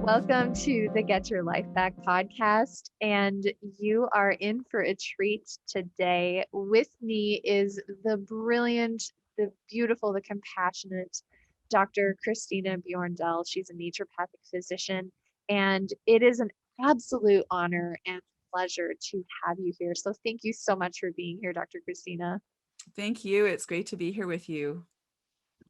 Welcome to the Get Your Life Back podcast. And you are in for a treat today. With me is the brilliant, the beautiful, the compassionate Dr. Christina Bjorndal. She's a naturopathic physician, and it is an absolute honor and pleasure to have you here. So thank you so much for being here, Dr. Christina. Thank you. It's great to be here with you.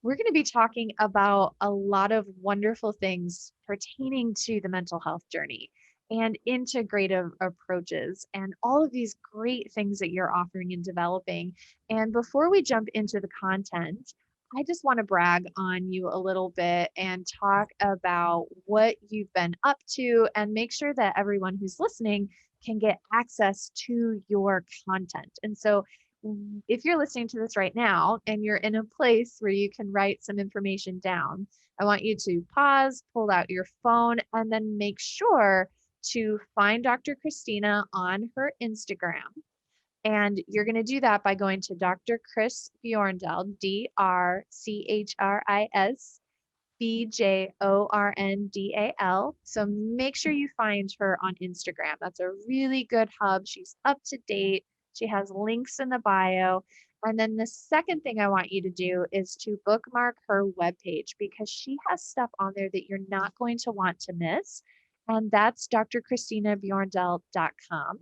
We're going to be talking about a lot of wonderful things pertaining to the mental health journey and integrative approaches and all of these great things that you're offering and developing. And before we jump into the content, I just want to brag on you a little bit and talk about what you've been up to and make sure that everyone who's listening can get access to your content. And so if you're listening to this right now and you're in a place where you can write some information down, I want you to pause, pull out your phone, and then make sure to find Dr. Christina on her Instagram. And you're going to do that by going to Dr. Chris Bjorndal, DrChrisBjorndal. So make sure you find her on Instagram. That's a really good hub. She's up to date. She has links in the bio. And then the second thing I want you to do is to bookmark her webpage because she has stuff on there that you're not going to want to miss. And that's drchristinabjorndal.com.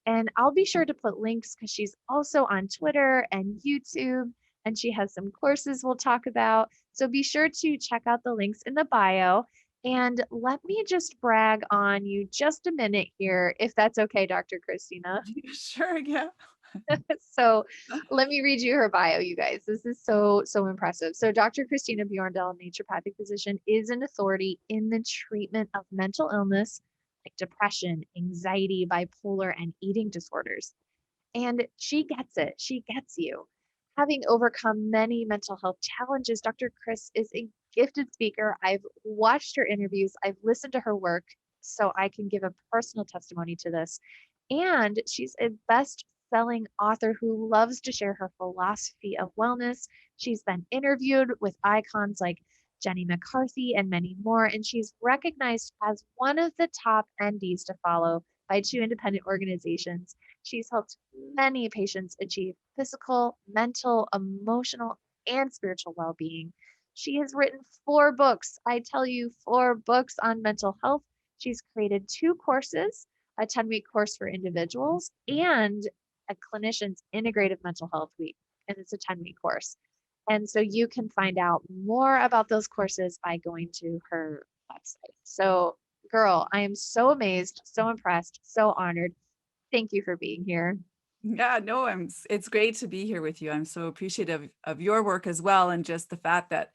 And I'll be sure to put links because she's also on Twitter and YouTube, and she has some courses we'll talk about. So be sure to check out the links in the bio. And let me just brag on you just a minute here, if that's okay, Dr. Christina. Sure, yeah. So let me read you her bio, you guys. This is so impressive. So Dr. Christina Bjorndal, naturopathic physician, is an authority in the treatment of mental illness like depression, anxiety, bipolar, and eating disorders. And she gets it. She gets you. Having overcome many mental health challenges, Dr. Chris is a gifted speaker. I've watched her interviews, I've listened to her work, so I can give a personal testimony to this. And she's a best-selling author who loves to share her philosophy of wellness. She's been interviewed with icons like Jenny McCarthy and many more, and she's recognized as one of the top NDs to follow by two independent organizations. She's helped many patients achieve physical, mental, emotional, and spiritual well being. She has written 4 books. I tell you, 4 books on mental health. She's created 2 courses, a 10-week course for individuals and a clinician's integrative mental health week. And it's a 10-week course. And so you can find out more about those courses by going to her website. So, girl, I am so amazed, so impressed, so honored. Thank you for being here. Yeah, no, it's great to be here with you. I'm so appreciative of your work as well. And just the fact that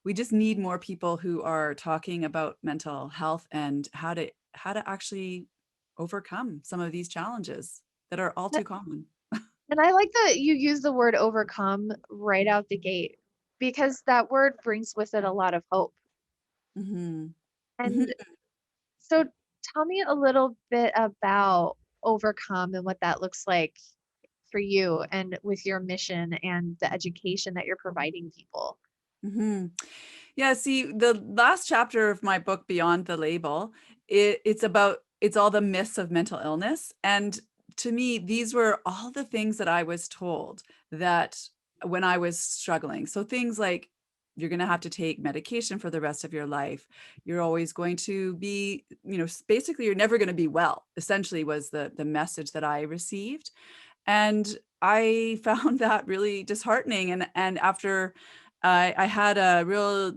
we just need more people who are talking about mental health and how to actually overcome some of these challenges that are all too common. And I like that you use the word overcome right out the gate because that word brings with it a lot of hope. Hmm. And so tell me a little bit about overcome and what that looks like for you and with your mission and the education that you're providing people. Hmm. Yeah, see, the last chapter of my book, Beyond the Label, it's all the myths of mental illness. And to me, these were all the things that I was told that when I was struggling. So things like you're going to have to take medication for the rest of your life. You're always going to be, basically you're never going to be well, essentially was the message that I received. And I found that really disheartening. And after I had a real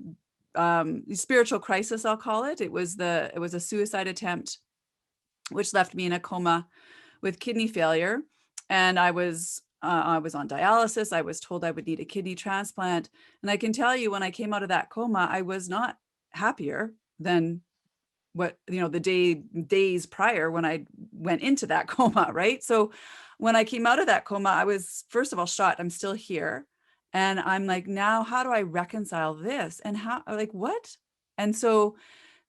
spiritual crisis, I'll call it. It was a suicide attempt, which left me in a coma with kidney failure. And I was on dialysis. I was told I would need a kidney transplant. And I can tell you, when I came out of that coma, I was not happier than what, the days prior when I went into that coma, right? So when I came out of that coma, I was, first of all, shocked. I'm still here. And I'm like, now how do I reconcile this? And how, like, what? And so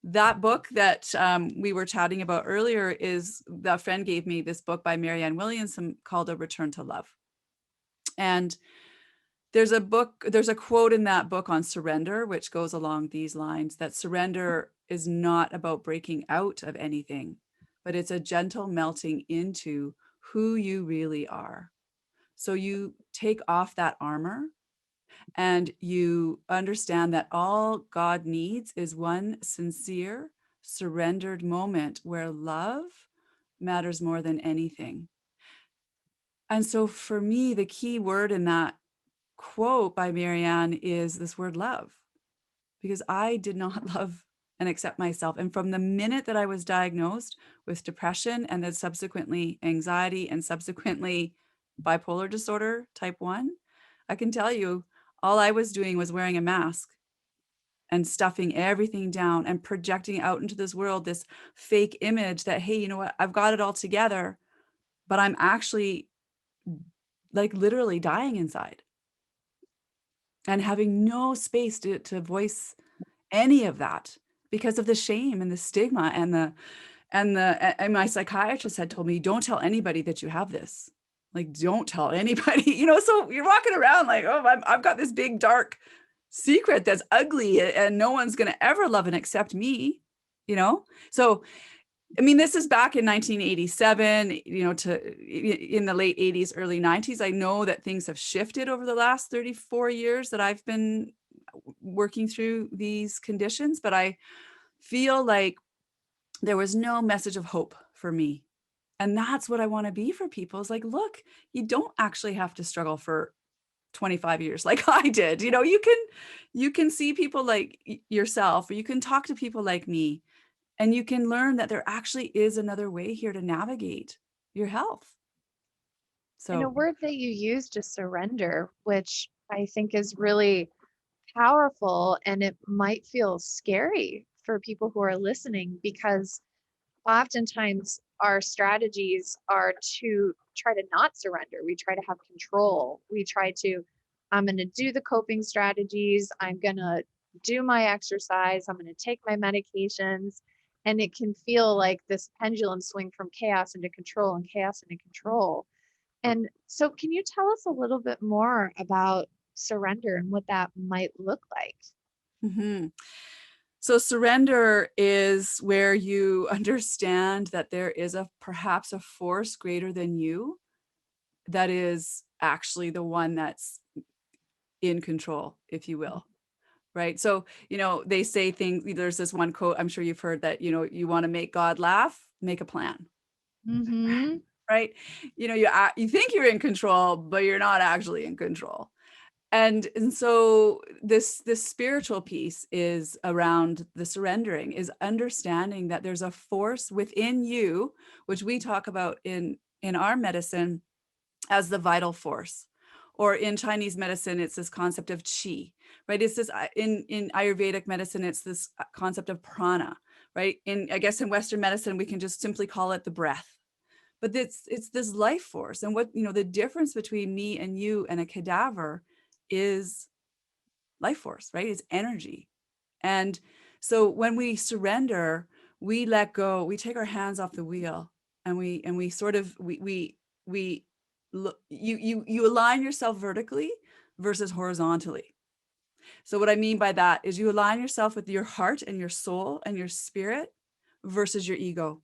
that book that we were chatting about earlier is, that friend gave me this book by Marianne Williamson called A Return to Love. And there's a quote in that book on surrender, which goes along these lines, that surrender is not about breaking out of anything, but it's a gentle melting into who you really are. So you take off that armor and you understand that all God needs is one sincere, surrendered moment where love matters more than anything. And so for me, the key word in that quote by Marianne is this word love, because I did not love and accept myself. And from the minute that I was diagnosed with depression and then subsequently anxiety and subsequently bipolar disorder type 1, I can tell you all I was doing was wearing a mask and stuffing everything down and projecting out into this world, this fake image that, hey, you know what, I've got it all together, but I'm actually like literally dying inside and having no space to voice any of that because of the shame and the stigma and my psychiatrist had told me, don't tell anybody that you have this. Like, don't tell anybody, you know, so you're walking around like, oh, I've got this big dark secret that's ugly and no one's going to ever love and accept me, you know? So, I mean, this is back in 1987, you know, in the late 80s, early 90s. I know that things have shifted over the last 34 years that I've been working through these conditions, but I feel like there was no message of hope for me. And that's what I want to be for people. Is like, look, you don't actually have to struggle for 25 years like I did. You know, you can see people like yourself, or you can talk to people like me, and you can learn that there actually is another way here to navigate your health. And a So, word that you used is surrender, which I think is really powerful, and it might feel scary for people who are listening because oftentimes our strategies are to try to not surrender. We try to have control. We try to, I'm going to do the coping strategies. I'm going to do my exercise. I'm going to take my medications. And it can feel like this pendulum swing from chaos into control and chaos into control. And so, can you tell us a little bit more about surrender and what that might look like? mhm. So surrender is where you understand that there is perhaps a force greater than you that is actually the one that's in control, if you will. Right. So, you know, they say things, there's this one quote, I'm sure you've heard that, you know, you want to make God laugh, make a plan. Mm-hmm. Right. You know, you think you're in control, but you're not actually in control. And so this spiritual piece is around the surrendering, is understanding that there's a force within you, which we talk about in our medicine as the vital force, or in Chinese medicine it's this concept of qi, right? It's this in Ayurvedic medicine it's this concept of prana, right? I guess in Western medicine we can just simply call it the breath. But it's this life force. And what, you know, the difference between me and you and a cadaver is life force, right? It's energy. And so when we surrender, we let go, we take our hands off the wheel, and we sort of we look, you align yourself vertically versus horizontally. So what I mean by that is you align yourself with your heart and your soul and your spirit versus your ego.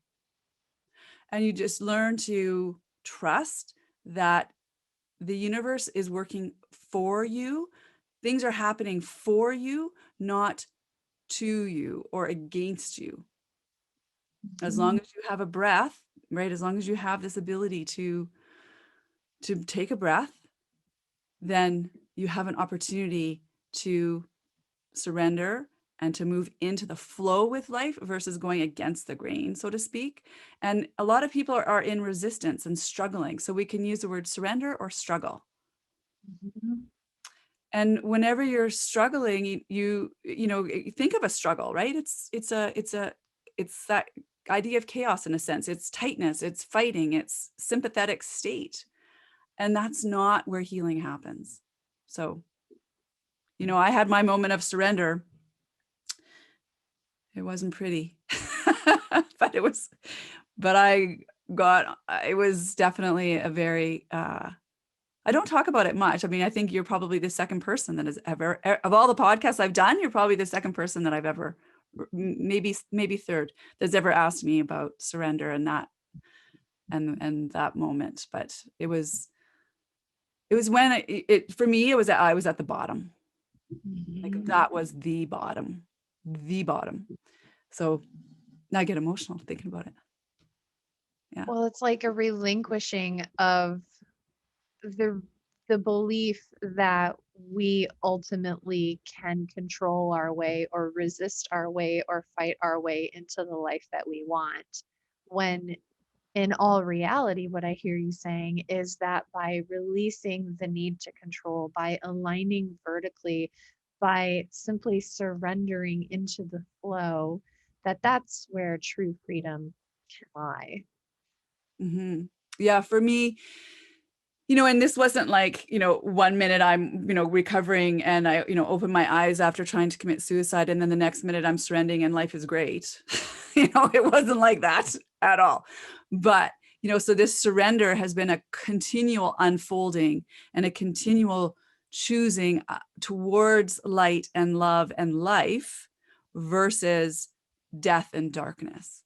And you just learn to trust that the universe is working for you. Things are happening for you, not to you or against you. As long as you have a breath, right? As long as you have this ability to take a breath, then you have an opportunity to surrender and to move into the flow with life versus going against the grain, so to speak. And a lot of people are in resistance and struggling. So we can use the word surrender or struggle. Mm-hmm. And whenever you're struggling, you know, think of a struggle, right? It's that idea of chaos in a sense. It's tightness, it's fighting, it's sympathetic state. And that's not where healing happens. So, you know, I had my moment of surrender. It wasn't pretty, but it was, but it was definitely a very, I don't talk about it much. I mean, I think you're probably the second person that has ever, of all the podcasts I've done, you're probably the second person that I've ever maybe third that's ever asked me about surrender and that moment. But it was when for me, I was at the bottom. Like Mhm. that was the bottom. So now I get emotional thinking about it. Yeah. Well, it's like a relinquishing of the the belief that we ultimately can control our way or resist our way or fight our way into the life that we want, when in all reality, what I hear you saying is that by releasing the need to control, by aligning vertically, by simply surrendering into the flow, that's where true freedom can lie. Hmm. Yeah, for me, and this wasn't like, 1 minute I'm, recovering and I, open my eyes after trying to commit suicide. And then the next minute I'm surrendering and life is great. It wasn't like that at all. But, so this surrender has been a continual unfolding and a continual choosing towards light and love and life versus death and darkness.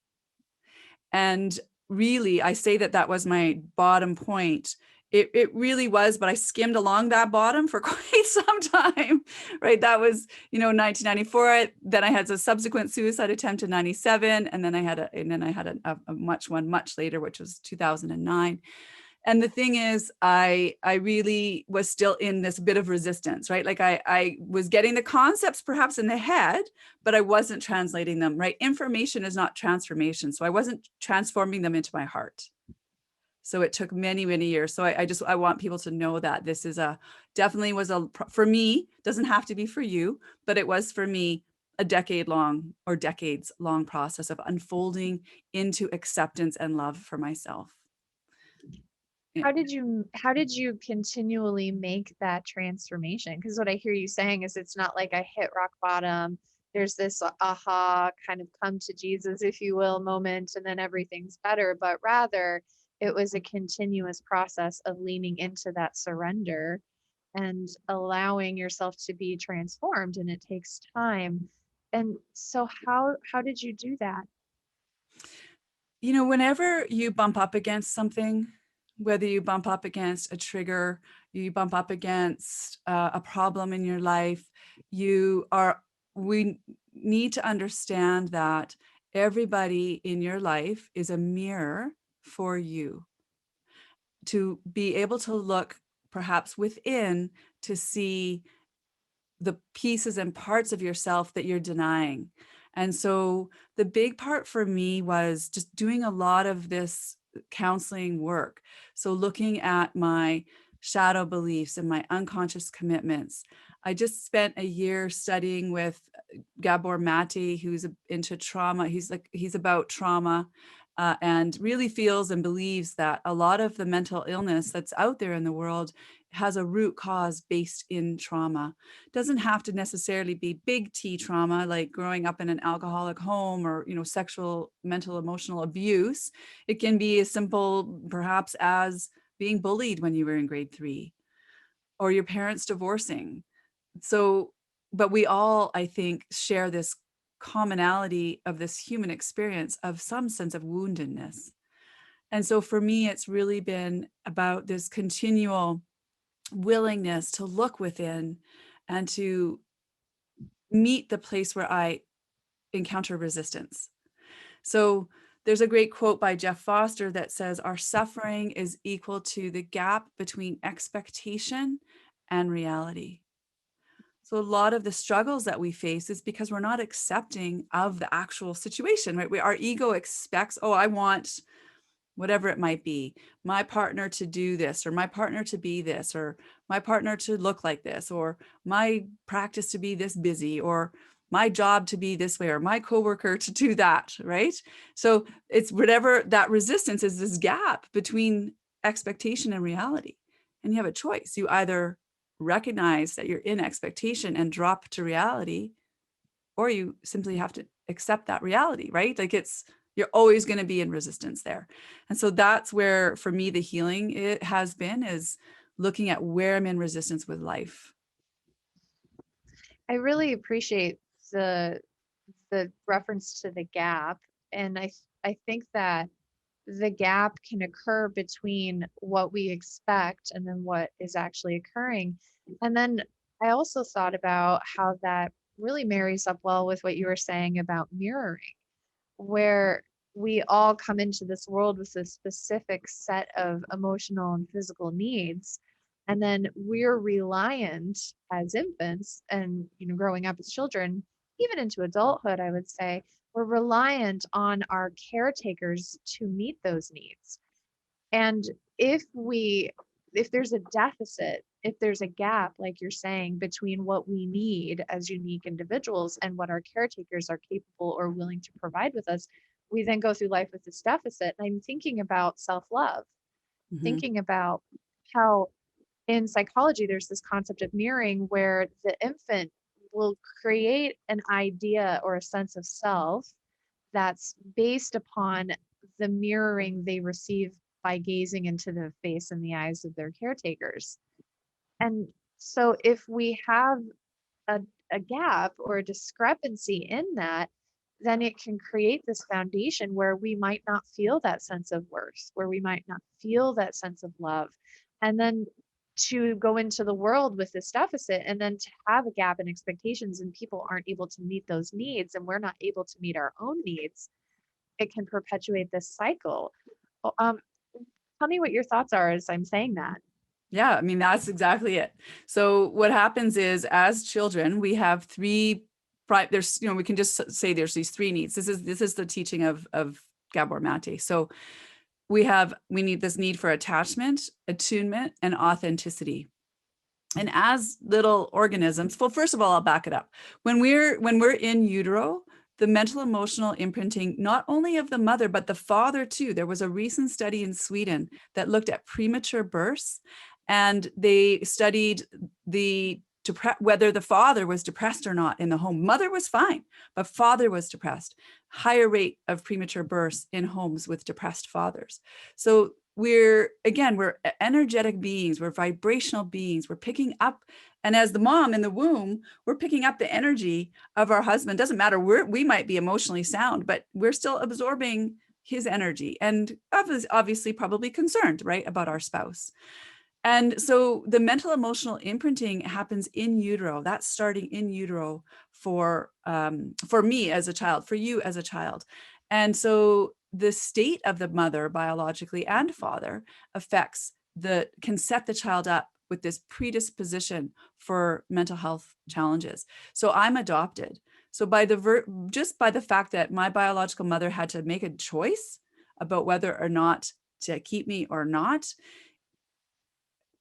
And really, I say that was my bottom point. It really was, but I skimmed along that bottom for quite some time, right? That was, 1994. Then I had a subsequent suicide attempt in 97. And then I had a much later, which was 2009. And the thing is, I really was still in this bit of resistance, right? Like I was getting the concepts perhaps in the head, but I wasn't translating them, right? Information is not transformation. So I wasn't transforming them into my heart. So it took many, many years. So I want people to know that this is definitely was for me, doesn't have to be for you, but it was for me a decades long process of unfolding into acceptance and love for myself. Yeah. How did you continually make that transformation? Because what I hear you saying is it's not like I hit rock bottom, there's this aha kind of come to Jesus, if you will, moment, and then everything's better, but rather it was a continuous process of leaning into that surrender and allowing yourself to be transformed, and it takes time. And so how did you do that? Whenever you bump up against something, whether you bump up against a trigger, you bump up against a problem in your life, we need to understand that everybody in your life is a mirror for you, to be able to look perhaps within to see the pieces and parts of yourself that you're denying. And so the big part for me was just doing a lot of this counseling work. So looking at my shadow beliefs and my unconscious commitments. I just spent a year studying with Gabor Mate, who's into trauma. He's about trauma, and really feels and believes that a lot of the mental illness that's out there in the world has a root cause based in trauma. Doesn't have to necessarily be big T trauma, like growing up in an alcoholic home or, sexual, mental, emotional abuse. It can be as simple perhaps as being bullied when you were in grade 3 or your parents divorcing. So, but we all, I think, share this commonality of this human experience of some sense of woundedness. And so for me, it's really been about this continual willingness to look within and to meet the place where I encounter resistance. So there's a great quote by Jeff Foster that says, our suffering is equal to the gap between expectation and reality. So a lot of the struggles that we face is because we're not accepting of the actual situation, right? Our ego expects, oh, I want whatever it might be, my partner to do this, or my partner to be this, or my partner to look like this, or my practice to be this busy, or my job to be this way, or my coworker to do that, right? So it's whatever that resistance is, this gap between expectation and reality. And you have a choice. You either recognize that you're in expectation and drop to reality, or you simply have to accept that reality, right? Like you're always going to be in resistance there. And so that's where, for me, the healing it has been is looking at where I'm in resistance with life. I really appreciate the the reference to the gap. And I think that the gap can occur between what we expect and then what is actually occurring. And then I also thought about how that really marries up well with what you were saying about mirroring, where we all come into this world with a specific set of emotional and physical needs. And then we're reliant as infants and, growing up as children, even into adulthood, I would say, we're reliant on our caretakers to meet those needs. And if we if there's a deficit, if there's a gap, like you're saying, between what we need as unique individuals and what our caretakers are capable or willing to provide with us, we then go through life with this deficit. And I'm thinking about self-love, Mhm. thinking about how in psychology there's this concept of mirroring where the infant will create an idea or a sense of self that's based upon the mirroring they receive by gazing into the face and the eyes of their caretakers. And so if we have a, a gap or a discrepancy in that, then it can create this foundation where we might not feel that sense of worth, where we might not feel that sense of love. And then to go into the world with this deficit and then to have a gap in expectations and people aren't able to meet those needs and we're not able to meet our own needs, it can perpetuate this cycle. Well, tell me what your thoughts are as I'm saying that. Yeah, I mean, that's exactly it. So what happens is, as children, we have there's, we can just say there's these three needs. This is the teaching of Gabor Mate. So we need this need for attachment, attunement, and authenticity. And as little organisms, well, first of all, I'll back it up. When we're in utero, the mental emotional imprinting, not only of the mother, but the father too. There was a recent study in Sweden that looked at premature births, and they studied whether the father was depressed or not in the home. Mother was fine, but father was depressed. Higher rate of premature births in homes with depressed fathers. So we're energetic beings, we're vibrational beings, we're picking up, and as the mom in the womb, we're picking up the energy of our husband. Doesn't matter, we might be emotionally sound, but we're still absorbing his energy, and obviously probably concerned, right, about our spouse. And so the mental emotional imprinting happens in utero. That's starting in utero for me as a child, for you as a child. And so the state of the mother biologically and father can set the child up with this predisposition for mental health challenges. So I'm adopted. So just by the fact that my biological mother had to make a choice about whether or not to keep me or not,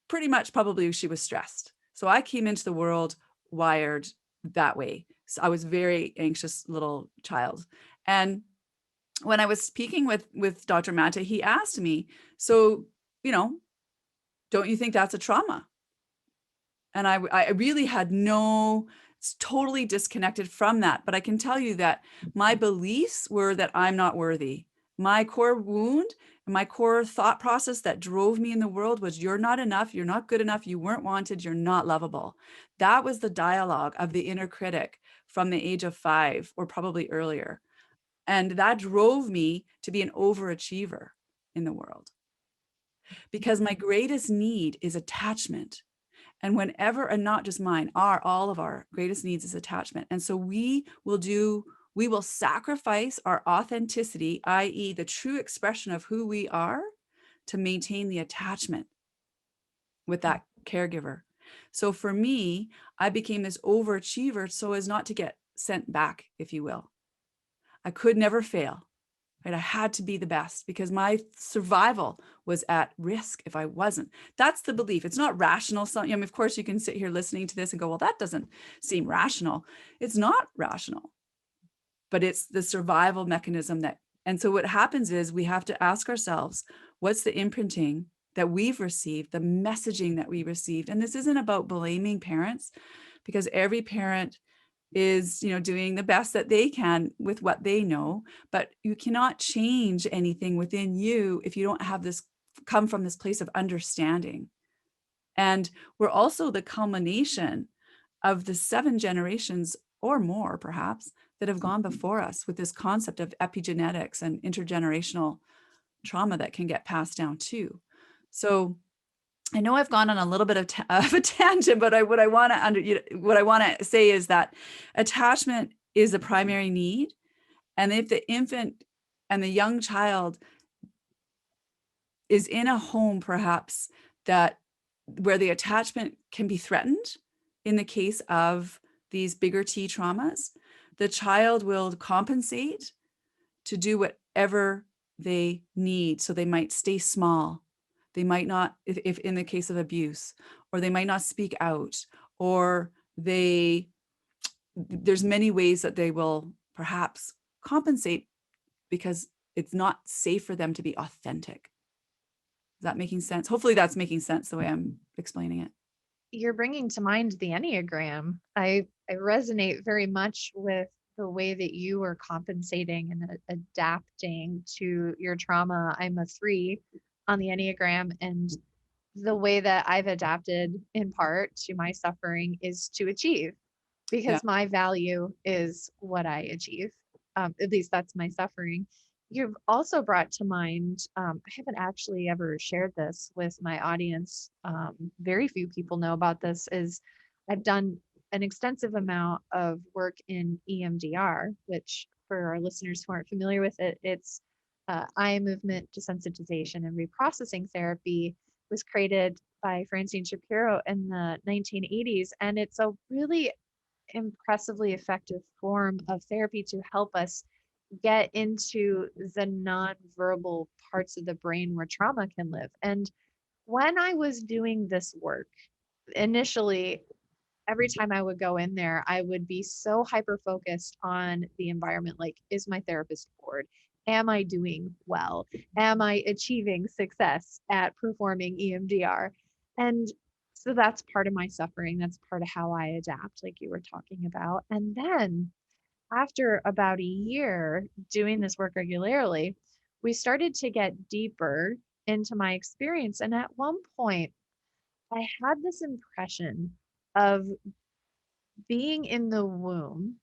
pretty much probably she was stressed. So I came into the world wired that way. So I was a very anxious little child. And when I was speaking with Dr. Mata, he asked me, so, don't you think that's a trauma? And I really had it's totally disconnected from that. But I can tell you that my beliefs were that I'm not worthy. My core wound and my core thought process that drove me in the world was, you're not enough, you're not good enough, you weren't wanted, you're not lovable. That was the dialogue of the inner critic from the age of 5 or probably earlier. And that drove me to be an overachiever in the world, because my greatest need is attachment. And whenever, and not just mine, all of our greatest needs is attachment. And so we will sacrifice our authenticity, i.e. the true expression of who we are, to maintain the attachment with that caregiver. So for me, I became this overachiever so as not to get sent back, if you will. I could never fail. Right? I had to be the best because my survival was at risk if I wasn't. That's the belief. It's not rational. So, of course, you can sit here listening to this and go, well, that doesn't seem rational. It's not rational, but it's the survival mechanism and so what happens is we have to ask ourselves, what's the imprinting that we've received, the messaging that we received? And this isn't about blaming parents, because every parent is, doing the best that they can with what they know, but you cannot change anything within you if you don't have this come from this place of understanding. And we're also the culmination of the 7 generations or more, perhaps, that have gone before us with this concept of epigenetics and intergenerational trauma that can get passed down too. So I know I've gone on a little bit of a tangent, but what I want to say is that attachment is a primary need, and if the infant and the young child is in a home, perhaps that where the attachment can be threatened, in the case of these bigger T traumas, the child will compensate to do whatever they need. So they might stay small. They might not, if in the case of abuse, or they might not speak out, or there's many ways that they will perhaps compensate because it's not safe for them to be authentic. Is that making sense? Hopefully that's making sense the way I'm explaining it. You're bringing to mind the Enneagram. I resonate very much with the way that you are compensating and adapting to your trauma. I'm a 3 on the Enneagram, and the way that I've adapted in part to my suffering is to achieve, Yeah. because my value is what I achieve. At least that's my suffering. You've also brought to mind, I haven't actually ever shared this with my audience. Very few people know about this, is I've done an extensive amount of work in EMDR, which for our listeners who aren't familiar with it, it's eye movement desensitization and reprocessing therapy. Was created by Francine Shapiro in the 1980s. And it's a really impressively effective form of therapy to help us get into the nonverbal parts of the brain where trauma can live. And when I was doing this work, initially, every time I would go in there, I would be so hyper focused on the environment. Like, is my therapist bored? Am I doing well? Am I achieving success at performing EMDR? And so that's part of my suffering. That's part of how I adapt, like you were talking about. And then after about a year doing this work regularly, we started to get deeper into my experience. And at one point, I had this impression of being in the womb,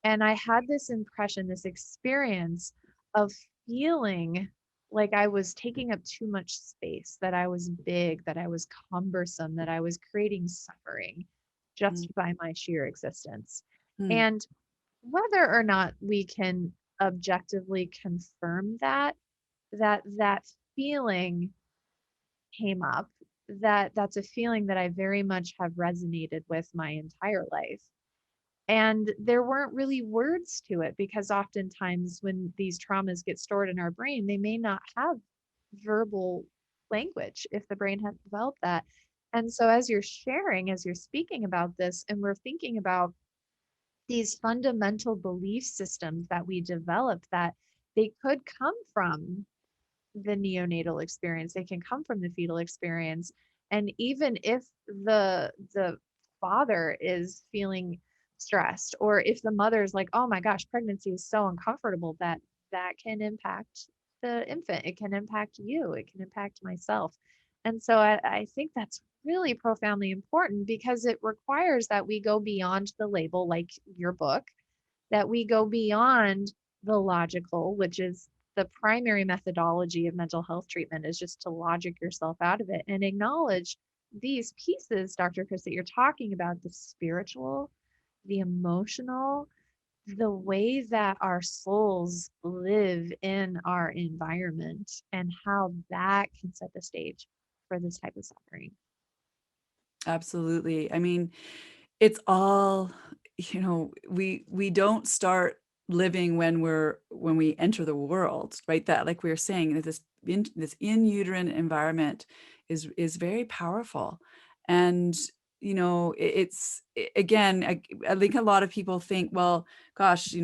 and I had this impression, this experience of feeling like I was taking up too much space, that I was big, that I was cumbersome, that I was creating suffering Mm, just by my sheer existence. mm, And whether or not we can objectively confirm that feeling came up, that's a feeling that I very much have resonated with my entire life. And there weren't really words to it, because oftentimes when these traumas get stored in our brain, they may not have verbal language if the brain hasn't developed that. And so as you're sharing, as you're speaking about this, and we're thinking about these fundamental belief systems that we develop, that they could come from the neonatal experience, they can come from the fetal experience. And even if the father is feeling stressed, or if the mother is like, oh my gosh, pregnancy is so uncomfortable, that can impact the infant, it can impact you, it can impact myself. And so I think that's really profoundly important, because it requires that we go beyond the label, like your book, that we go beyond the logical, which is the primary methodology of mental health treatment, is just to logic yourself out of it and acknowledge these pieces, Dr. Chris, that you're talking about, the spiritual, the emotional, the way that our souls live in our environment, and how that can set the stage for this type of suffering. absolutely. I mean, it's all, we don't start living when we enter the world, right? That, like we were saying, that this in uterine environment is very powerful. And again, I think a lot of people think, well, gosh,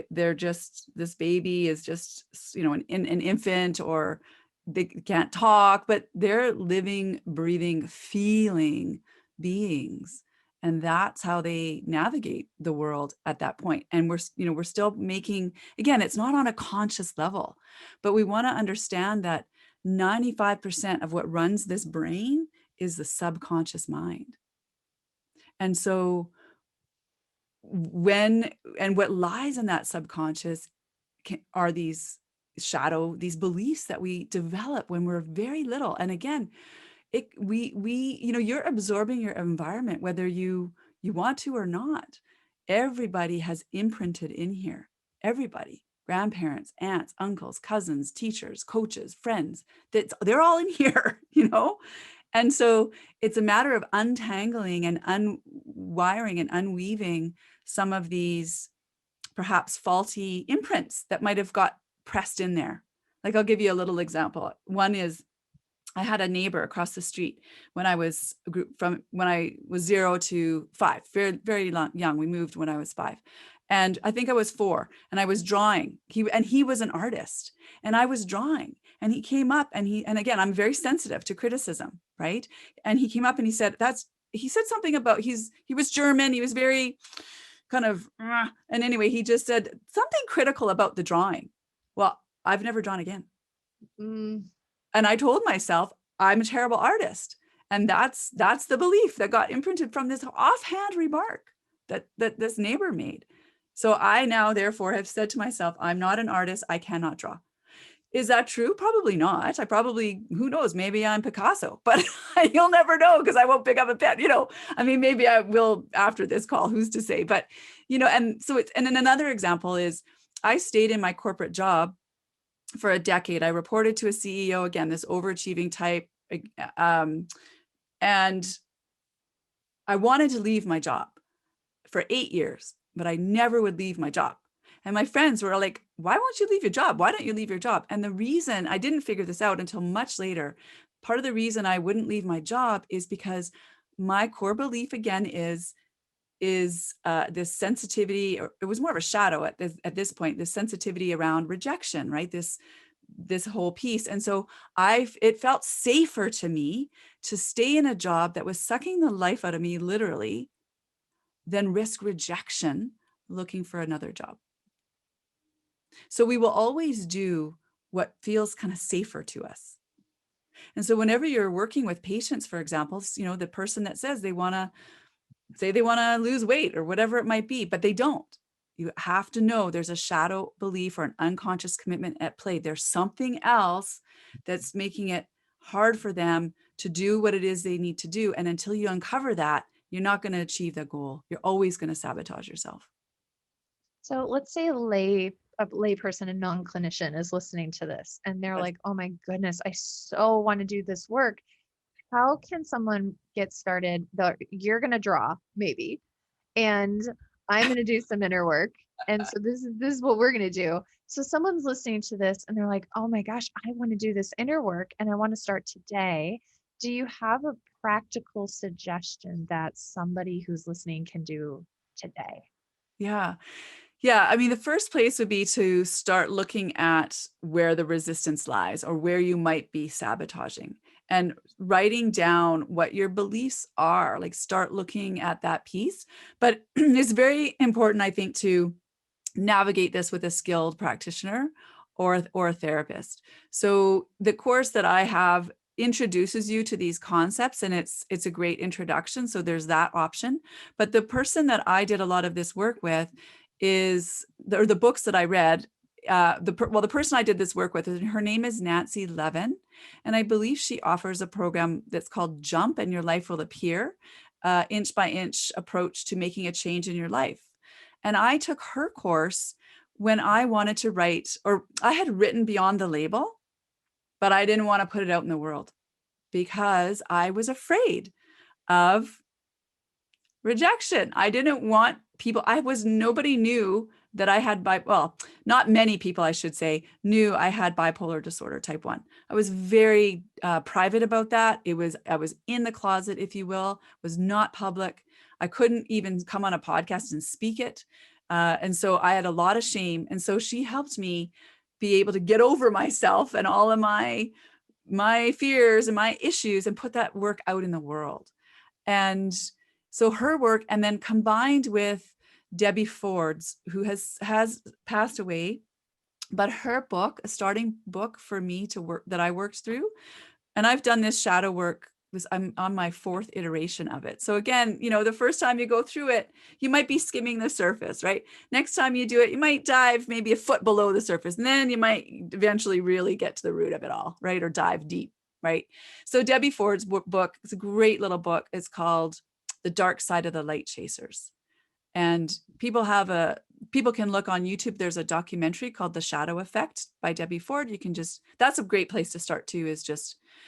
they're just, this baby is just, an infant, or they can't talk, but they're living, breathing, feeling beings. And that's how they navigate the world at that point. And we're still making, again, it's not on a conscious level, but we want to understand that 95% of what runs this brain is the subconscious mind. And so what lies in that subconscious are these these beliefs that we develop when we're very little. And again, you're absorbing your environment, whether you want to or not. Everybody has imprinted in here. Everybody, grandparents, aunts, uncles, cousins, teachers, coaches, friends, they're all in here, And so it's a matter of untangling and unwiring and unweaving some of these perhaps faulty imprints that might have got pressed in there. Like, I'll give you a little example. One is, I had a neighbor across the street when I was 0 to 5, very, very young. We moved when I was 5. And I think I was 4, and I was drawing. He was an artist, and I was drawing, and he came up and again, I'm very sensitive to criticism, right? And he came up and he said something about, he was German. He was very kind of, and anyway, he just said something critical about the drawing. Well, I've never drawn again. And I told myself, I'm a terrible artist. And that's the belief that got imprinted from this offhand remark that this neighbor made. So I now therefore have said to myself, I'm not an artist. I cannot draw. Is that true? Probably not. Who knows, maybe I'm Picasso, but you'll never know because I won't pick up a pen, maybe I will after this call, who's to say, but, and so and then another example is, I stayed in my corporate job for a decade. I reported to a CEO, again, this overachieving type. And I wanted to leave my job for 8 years, but I never would leave my job. And my friends were like, why won't you leave your job? Why don't you leave your job? And the reason, I didn't figure this out until much later, part of the reason I wouldn't leave my job is because my core belief, again, is this sensitivity, or it was more of a shadow at this point, this sensitivity around rejection, right? This whole piece. And so it felt safer to me to stay in a job that was sucking the life out of me, literally, than risk rejection looking for another job. So we will always do what feels kind of safer to us. And so whenever you're working with patients, for example, the person that says they want to lose weight or whatever it might be, but they don't. You have to know there's a shadow belief or an unconscious commitment at play. There's something else that's making it hard for them to do what it is they need to do. And until you uncover that, you're not going to achieve the goal. You're always going to sabotage yourself. So let's say a lay person, a non-clinician is listening to this and they're like, oh my goodness, I so want to do this work. How can someone get started? You're going to draw maybe, and I'm going to do some inner work. And so this is what we're going to do. So someone's listening to this and they're like, oh my gosh, I want to do this inner work and I want to start today. Do you have a practical suggestion that somebody who's listening can do today? Yeah. Yeah. The first place would be to start looking at where the resistance lies or where you might be sabotaging, and writing down what your beliefs are. Like, start looking at that piece. But it's very important, I think, to navigate this with a skilled practitioner or a therapist. So the course that I have introduces you to these concepts, and it's a great introduction. So there's that option. But the person that I did a lot of this work with is the books that I read. The person I did this work with, her name is Nancy Levin, and I believe she offers a program that's called Jump and Your Life Will Appear, inch by inch approach to making a change in your life. And I took her course when I wanted to write, or I had written Beyond the Label, but I didn't want to put it out in the world because I was afraid of rejection. I didn't want people, nobody knew that I had not many people, I should say, knew I had bipolar disorder type 1. I was very private about that. I was in the closet, if you will, was not public. I couldn't even come on a podcast and speak it. And so I had a lot of shame. And so she helped me be able to get over myself and all of my fears and my issues and put that work out in the world. And so her work, and then combined with Debbie Ford's, who has passed away, but her book, a starting book for me to work, that I worked through. And I've done this shadow work I'm on my 4th iteration of it. So again, the first time you go through it, you might be skimming the surface, right? Next time you do it, you might dive maybe a foot below the surface, and then you might eventually really get to the root of it all, right? Or dive deep, right? So Debbie Ford's book, it's a great little book. It's called The Dark Side of the Light Chasers. And people can look on YouTube. There's a documentary called The Shadow Effect by Debbie Ford. That's a great place to start too,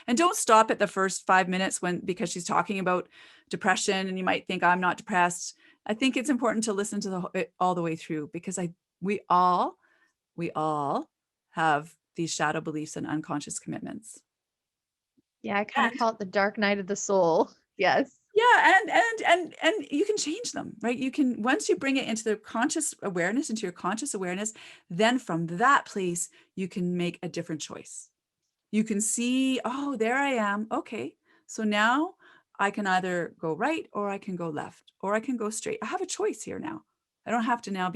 and don't stop at the first 5 minutes because she's talking about depression and you might think I'm not depressed. I think it's important to listen to it all the way through, because we all have these shadow beliefs and unconscious commitments. Yeah, I kind of call it the dark night of the soul. Yes. Yeah, and you can change them, right? You can, once you bring it into your conscious awareness, then from that place you can make a different choice. You can see, oh, there I am. Okay, so now I can either go right, or I can go left, or I can go straight. I have a choice here now. I don't have to now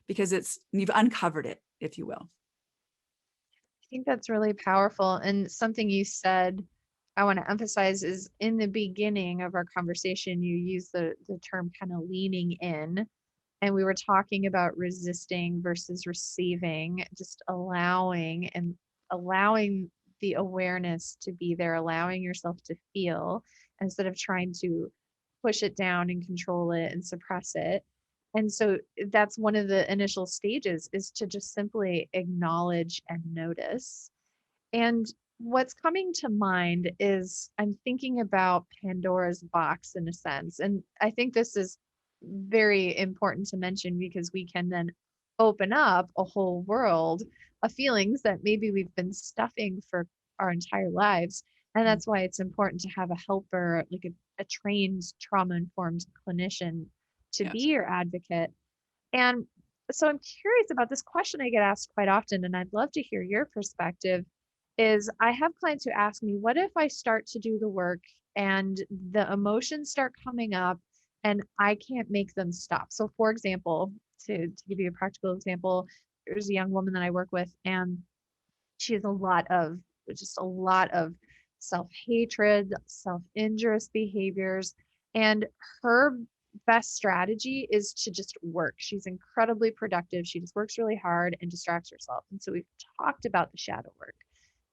because you've uncovered it, if you will. I think that's really powerful. And something you said I want to emphasize is, in the beginning of our conversation, you used the term kind of leaning in. And we were talking about resisting versus receiving, just allowing the awareness to be there, allowing yourself to feel instead of trying to push it down and control it and suppress it. And so that's one of the initial stages, is to just simply acknowledge and notice. And what's coming to mind is, I'm thinking about Pandora's box in a sense. And I think this is very important to mention, because we can then open up a whole world of feelings that maybe we've been stuffing for our entire lives. And that's why it's important to have a helper, like a trained trauma informed clinician, to be Yes. your advocate. And so I'm curious about this question I get asked quite often, and I'd love to hear your perspective. Is, I have clients who ask me, what if I start to do the work and the emotions start coming up and I can't make them stop? So for example, to give you a practical example, there's a young woman that I work with, and she has a lot of self-hatred, self-injurious behaviors. And her best strategy is to just work. She's incredibly productive. She just works really hard and distracts herself. And so we've talked about the shadow work.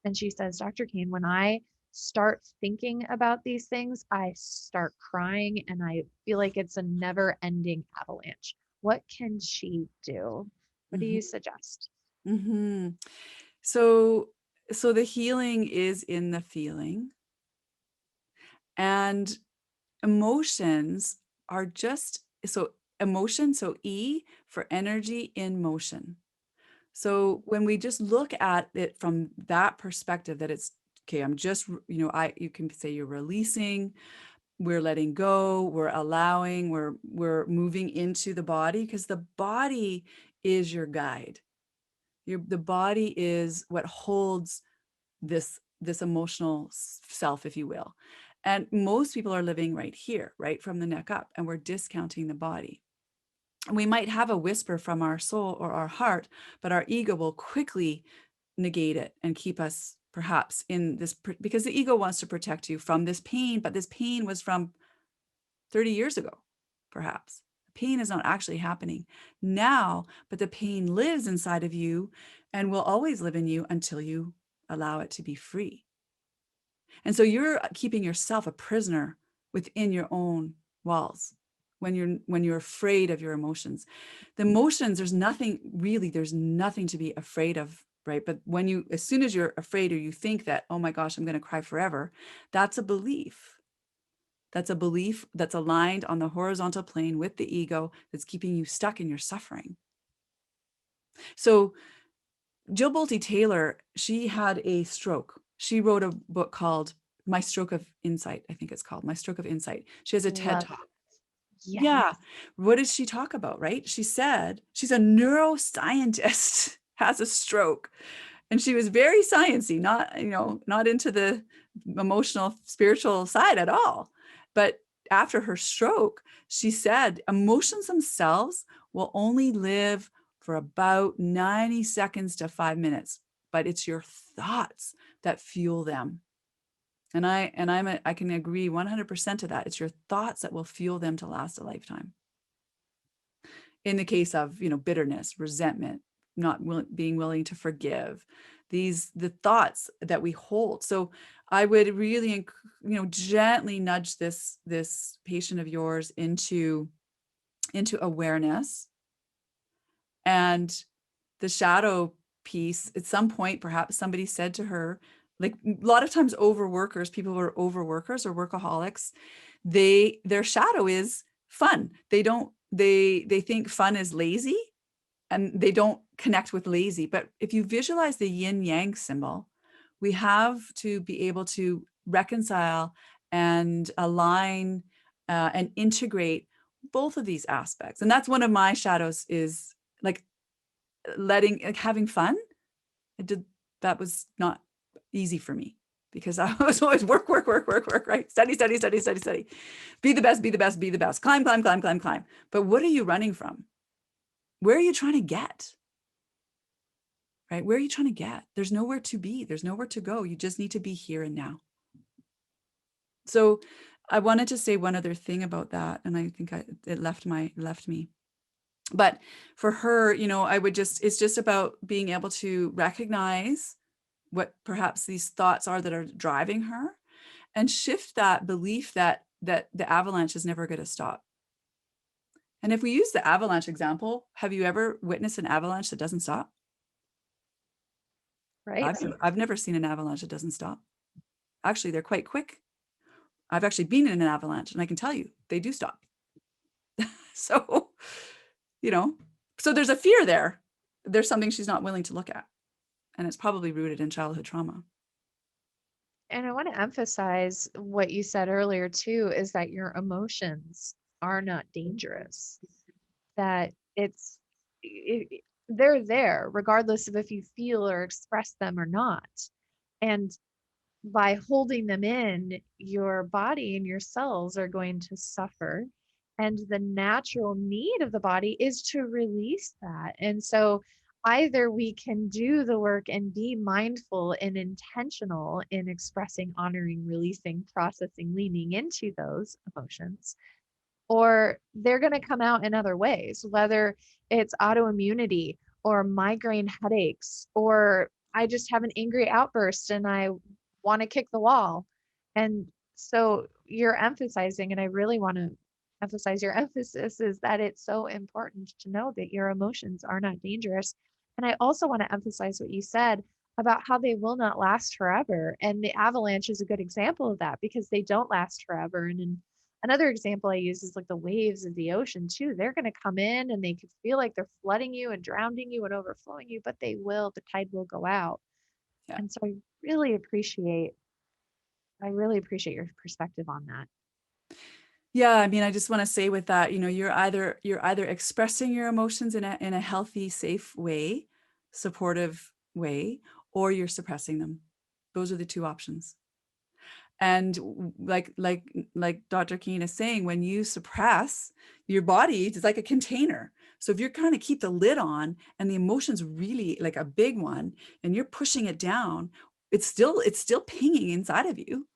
And she says, Dr. Cain, when I start thinking about these things, I start crying and I feel like it's a never ending avalanche. What can she do? What do Mm-hmm. you suggest? Mm-hmm. So the healing is in the feeling, and emotions are just so E for energy in motion. So when we just look at it from that perspective, that it's okay, I'm just, you can say you're releasing, we're letting go, we're allowing, we're moving into the body, because the body is your guide. The body is what holds this emotional self, if you will. And most people are living right here, right from the neck up, and we're discounting the body. And we might have a whisper from our soul or our heart, but our ego will quickly negate it and keep us perhaps in this, because the ego wants to protect you from this pain, but this pain was from 30 years ago, perhaps. Pain is not actually happening now, but the pain lives inside of you and will always live in you until you allow it to be free. And so you're keeping yourself a prisoner within your own walls when you're afraid of your emotions. The emotions, there's nothing to be afraid of, right? But as soon as you're afraid, or you think that, oh my gosh, I'm going to cry forever, that's a belief. That's a belief that's aligned on the horizontal plane with the ego, that's keeping you stuck in your suffering. So Jill Bolte Taylor, she had a stroke. She wrote a book called My Stroke of Insight. I think it's called My Stroke of Insight. She has a TED Love Talk. Yes. Yeah. What does she talk about, right? She said she's a neuroscientist, has a stroke. And she was very sciencey, not into the emotional, spiritual side at all. But after her stroke, she said emotions themselves will only live for about 90 seconds to 5 minutes, but it's your thoughts that fuel them. And I can agree 100% to that. It's your thoughts that will fuel them to last a lifetime. In the case of, bitterness, resentment, not being willing to forgive, the thoughts that we hold. So I would really, gently nudge this patient of yours into awareness. And the shadow piece, at some point, perhaps somebody said to her, like a lot of times overworkers, people who are overworkers or workaholics, their shadow is fun. They think fun is lazy, and they don't connect with lazy. But if you visualize the yin yang symbol, we have to be able to reconcile and align and integrate both of these aspects. And that's one of my shadows, is like having fun. That was not easy for me, because I was always work, right? Study. Be the best, be the best, be the best. Climb. But what are you running from? Where are you trying to get? Right? Where are you trying to get? There's nowhere to be. There's nowhere to go. You just need to be here and now. So I wanted to say one other thing about that, and I think it left me. But for her, it's just about being able to recognize what perhaps these thoughts are that are driving her, and shift that belief that the avalanche is never going to stop. And if we use the avalanche example, have you ever witnessed an avalanche that doesn't stop? Right. I've never seen an avalanche that doesn't stop. Actually, they're quite quick. I've actually been in an avalanche, and I can tell you they do stop. So, so there's a fear there. There's something she's not willing to look at. And it's probably rooted in childhood trauma. And I want to emphasize what you said earlier too, is that your emotions are not dangerous. That they're there regardless of if you feel or express them or not. And by holding them in, your body and your cells are going to suffer. And the natural need of the body is to release that. And so either we can do the work and be mindful and intentional in expressing, honoring, releasing, processing, leaning into those emotions, or they're going to come out in other ways, whether it's autoimmunity or migraine headaches, or I just have an angry outburst and I want to kick the wall. And so you're emphasizing, and I really want to emphasize your emphasis, is that it's so important to know that your emotions are not dangerous. And I also want to emphasize what you said about how they will not last forever. And the avalanche is a good example of that, because they don't last forever. And in another example I use is like the waves of the ocean too. They're going to come in and they could feel like they're flooding you and drowning you and overflowing you, but the tide will go out. Yeah. And so I really appreciate your perspective on that. Yeah. I mean, I just want to say with that, you're either expressing your emotions in a healthy, safe way, supportive way, or you're suppressing them. Those are the two options. And like Dr. Cain is saying, when you suppress, your body, it's like a container. So if you're trying to keep the lid on and the emotion's really like a big one and you're pushing it down, it's still pinging inside of you.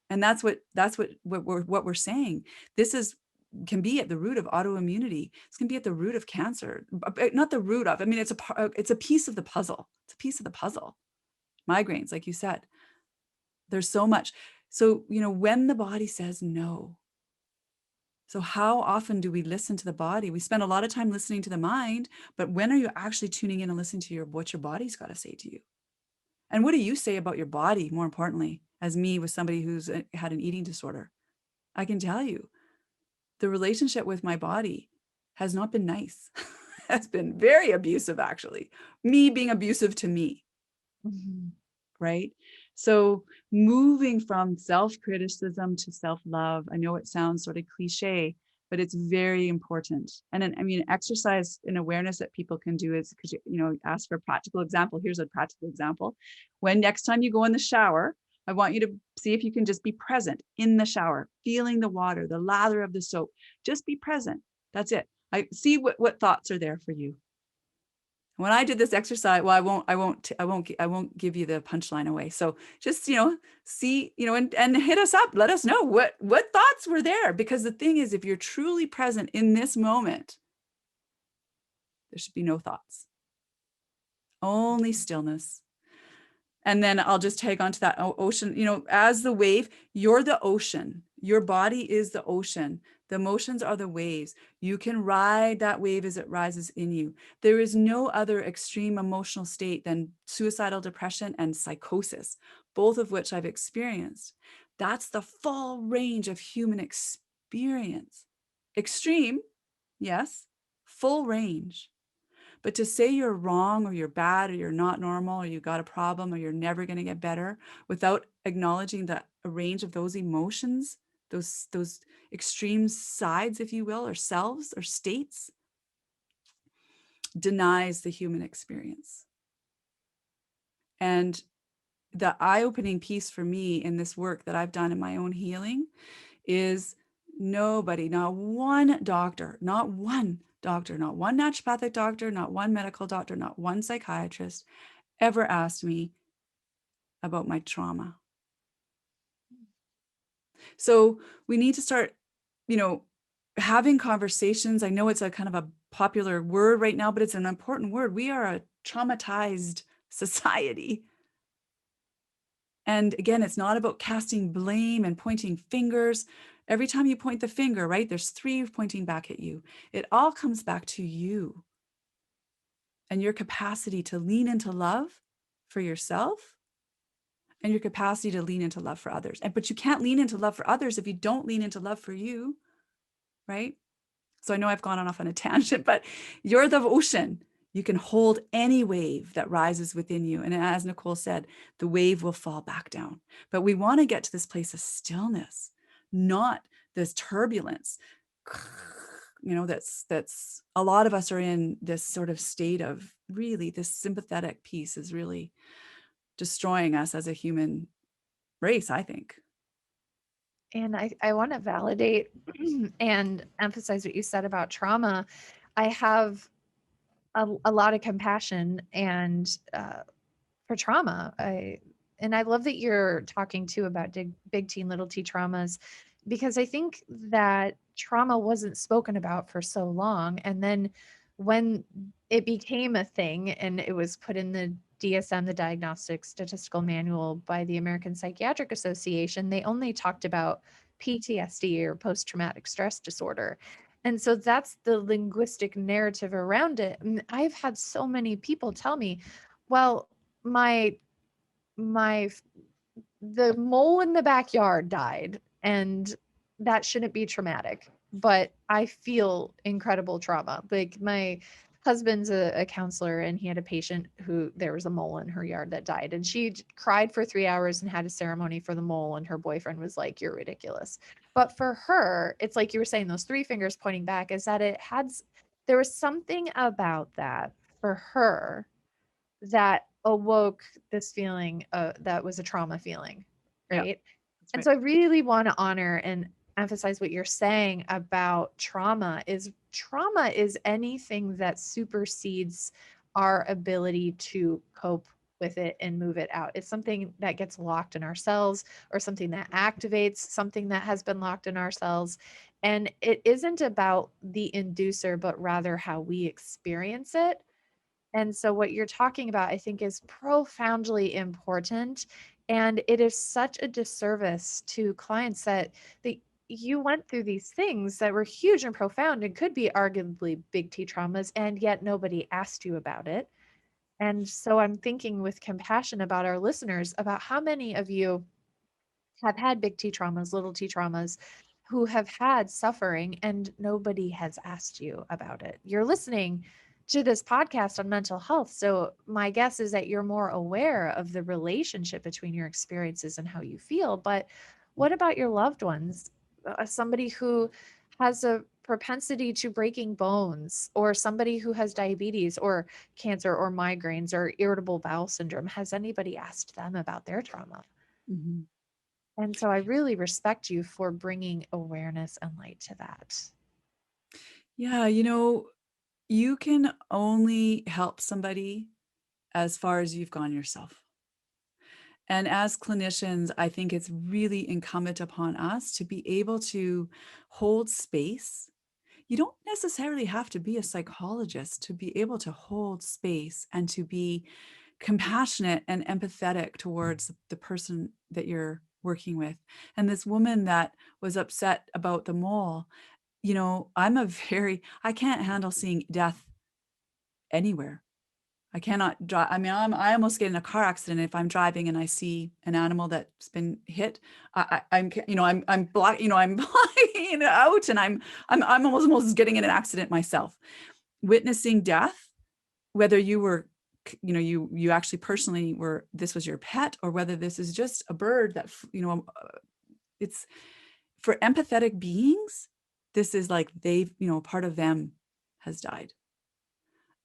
And that's what we're saying. This can be at the root of autoimmunity. This can be at the root of cancer. Not the root of, I mean, it's a piece of the puzzle. It's a piece of the puzzle. Migraines, like you said. There's so much. So, when the body says no. So how often do we listen to the body? We spend a lot of time listening to the mind, but when are you actually tuning in and listening to what your body's got to say to you? And what do you say about your body, more importantly, as me, with somebody who's had an eating disorder? I can tell you, the relationship with my body has not been nice. It's been very abusive, actually. Me being abusive to me. Mm-hmm. Right? So moving from self-criticism to self-love, I know it sounds sort of cliche, but it's very important. And then, I mean, exercise and awareness that people can do is, because, ask for a practical example. Here's a practical example. When next time you go in the shower, I want you to see if you can just be present in the shower, feeling the water, the lather of the soap. Just be present. That's it. I see what thoughts are there for you. When I did this exercise, well, I won't give you the punchline away. So just, see, and hit us up. Let us know what thoughts were there. Because the thing is, if you're truly present in this moment, there should be no thoughts, only stillness. And then I'll just tag on to that ocean, as the wave, you're the ocean. Your body is the ocean. The emotions are the waves. You can ride that wave as it rises in you. There is no other extreme emotional state than suicidal depression and psychosis, both of which I've experienced. That's the full range of human experience. Extreme, yes, full range. But to say you're wrong or you're bad or you're not normal or you got a problem or you're never going to get better without acknowledging the range of those emotions, those extreme sides, if you will, or selves or states, denies the human experience. And the eye-opening piece for me in this work that I've done in my own healing is nobody, not one doctor, not one naturopathic doctor, not one medical doctor, not one psychiatrist ever asked me about my trauma. So we need to start, having conversations. I know it's a kind of a popular word right now, but it's an important word. We are a traumatized society. And again, it's not about casting blame and pointing fingers. Every time you point the finger, right, there's 3 pointing back at you. It all comes back to you and your capacity to lean into love for yourself and your capacity to lean into love for others. But you can't lean into love for others if you don't lean into love for you, right? So I know I've gone off on a tangent, but you're the ocean. You can hold any wave that rises within you. And as Nicole said, the wave will fall back down. But we want to get to this place of stillness, not this turbulence. That's a lot of us are in this sort of state of really this sympathetic piece is really destroying us as a human race, I think. And I want to validate and emphasize what you said about trauma. I have a lot of compassion and for trauma. And I love that you're talking too about big T and little T traumas, because I think that trauma wasn't spoken about for so long. And then when it became a thing and it was put in the DSM, the Diagnostic Statistical Manual by the American Psychiatric Association, they only talked about PTSD or post traumatic stress disorder. And so that's the linguistic narrative around it. And I've had so many people tell me, well, my my the mole in the backyard died and that shouldn't be traumatic, but I feel incredible trauma. Like my husband's a counselor and he had a patient who there was a mole in her yard that died and she cried for 3 hours and had a ceremony for the mole and her boyfriend was like, you're ridiculous. But for her, it's like you were saying, those 3 fingers pointing back, is that there was something about that for her that awoke this feeling that was a trauma feeling, Yeah, right? that's And right. so I really want to honor and emphasize what you're saying about trauma is anything that supersedes our ability to cope with it and move it out. It's something that gets locked in our cells or something that activates something that has been locked in our cells. And it isn't about the inducer, but rather how we experience it. And so what you're talking about, I think, is profoundly important. And it is such a disservice to clients that you went through these things that were huge and profound and could be arguably big T traumas, and yet nobody asked you about it. And so I'm thinking with compassion about our listeners about how many of you have had big T traumas, little T traumas, who have had suffering and nobody has asked you about it. You're listening to this podcast on mental health. So my guess is that you're more aware of the relationship between your experiences and how you feel. But what about your loved ones? Somebody who has a propensity to breaking bones, or somebody who has diabetes or cancer or migraines or irritable bowel syndrome. Has anybody asked them about their trauma? Mhm. And so I really respect you for bringing awareness and light to that. Yeah, You can only help somebody as far as you've gone yourself. And as clinicians, I think it's really incumbent upon us to be able to hold space. You don't necessarily have to be a psychologist to be able to hold space and to be compassionate and empathetic towards the person that you're working with. And this woman that was upset about the mole, I can't handle seeing death anywhere. I cannot drive. I mean, I almost get in a car accident if I'm driving and I see an animal that's been hit. I'm block, I'm blocking out, and I'm almost getting in an accident myself. Witnessing death, whether you were, you actually personally were, this was your pet, or whether this is just a bird that, it's for empathetic beings. This is like they've, part of them has died.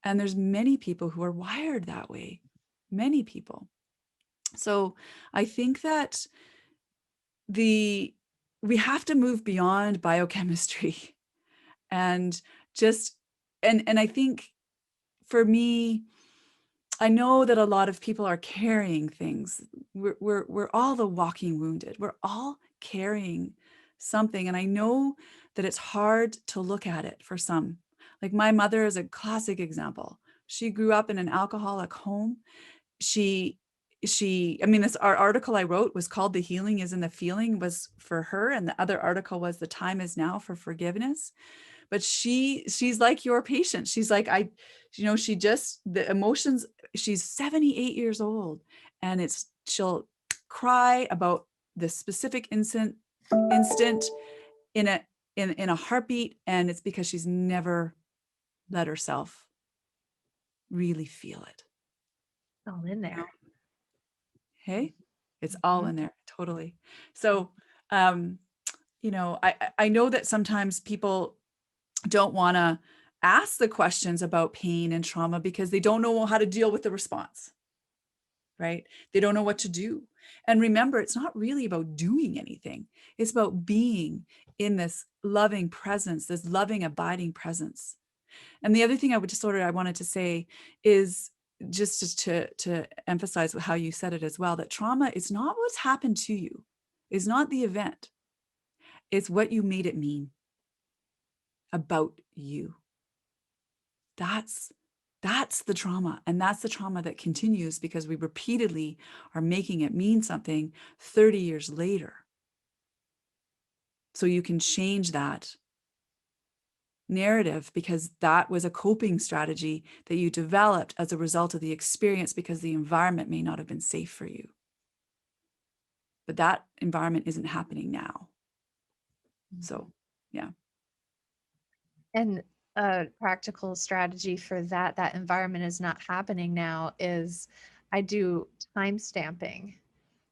And there's many people who are wired that way, many people. So I think that we have to move beyond biochemistry and just, and I think for me, I know that a lot of people are carrying things. We're all the walking wounded. We're all carrying something. And I know that it's hard to look at it for some. Like my mother is a classic example. She grew up in an alcoholic home. She, I mean, our article I wrote was called "The Healing is in the Feeling," was for her. And the other article was "The Time is Now for Forgiveness." But she's like your patient. She's like, she just, the emotions, she's 78 years old, and she'll cry about this specific instant in a heartbeat. And it's because she's never let herself really feel it. All in there. Hey, it's all in there. Totally. So, I know that sometimes people don't want to ask the questions about pain and trauma because they don't know how to deal with the response, right? They don't know what to do. And remember, it's not really about doing anything. It's about being in this loving presence, this loving, abiding presence. And the other thing I wanted to say is just to emphasize how you said it as well, that trauma is not what's happened to you, is not the event. It's what you made it mean about you. That's the trauma. And that's the trauma that continues because we repeatedly are making it mean something 30 years later. So you can change that narrative because that was a coping strategy that you developed as a result of the experience because the environment may not have been safe for you. But that environment isn't happening now. So, yeah. And a practical strategy for that environment is not happening now is I do time stamping.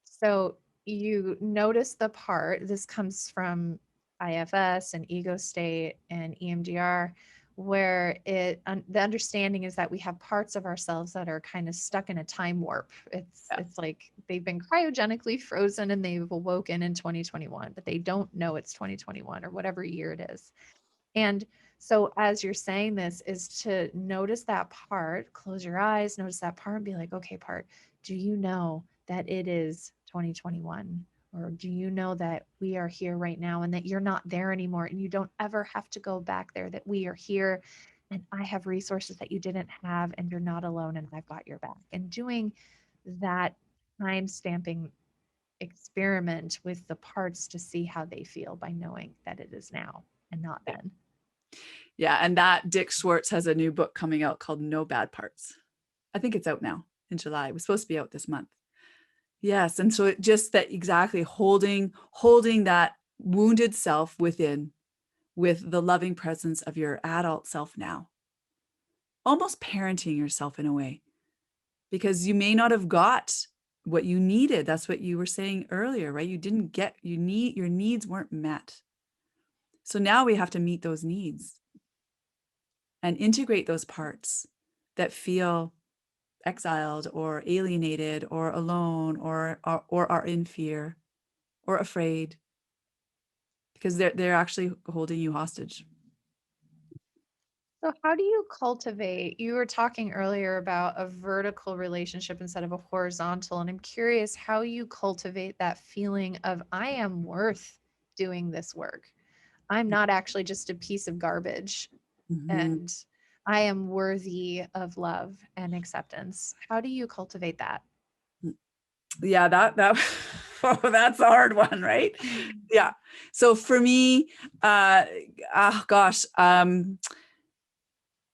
So you notice the part, this comes from IFS and ego state and EMDR, where the understanding is that we have parts of ourselves that are kind of stuck in a time warp. It's like they've been cryogenically frozen and they've awoken in 2021, but they don't know it's 2021 or whatever year it is. And so as you're saying this is to notice that part, close your eyes, notice that part and be like, okay, part, do you know that it is 2021? Or do you know that we are here right now and that you're not there anymore and you don't ever have to go back there, that we are here and I have resources that you didn't have and you're not alone and I've got your back. And doing that time stamping experiment with the parts to see how they feel by knowing that it is now and not then. Yeah. And that Dick Schwartz has a new book coming out called No Bad Parts. I think it's out now in July. It was supposed to be out this month. Yes. And so it just that exactly holding that wounded self within with the loving presence of your adult self now, almost parenting yourself in a way, because you may not have got what you needed. That's what you were saying earlier, right? You didn't get, your needs weren't met. So now we have to meet those needs and integrate those parts that feel exiled or alienated or alone or are in fear or afraid, because they're actually holding you hostage. So, how do you cultivate? You were talking earlier about a vertical relationship instead of a horizontal, and I'm curious how you cultivate that feeling of I am worth doing this work. I'm not actually just a piece of garbage, Mhm. and I am worthy of love and acceptance. How do you cultivate that? Yeah, that oh, that's a hard one, right? Mm. Yeah. So for me, uh, oh gosh,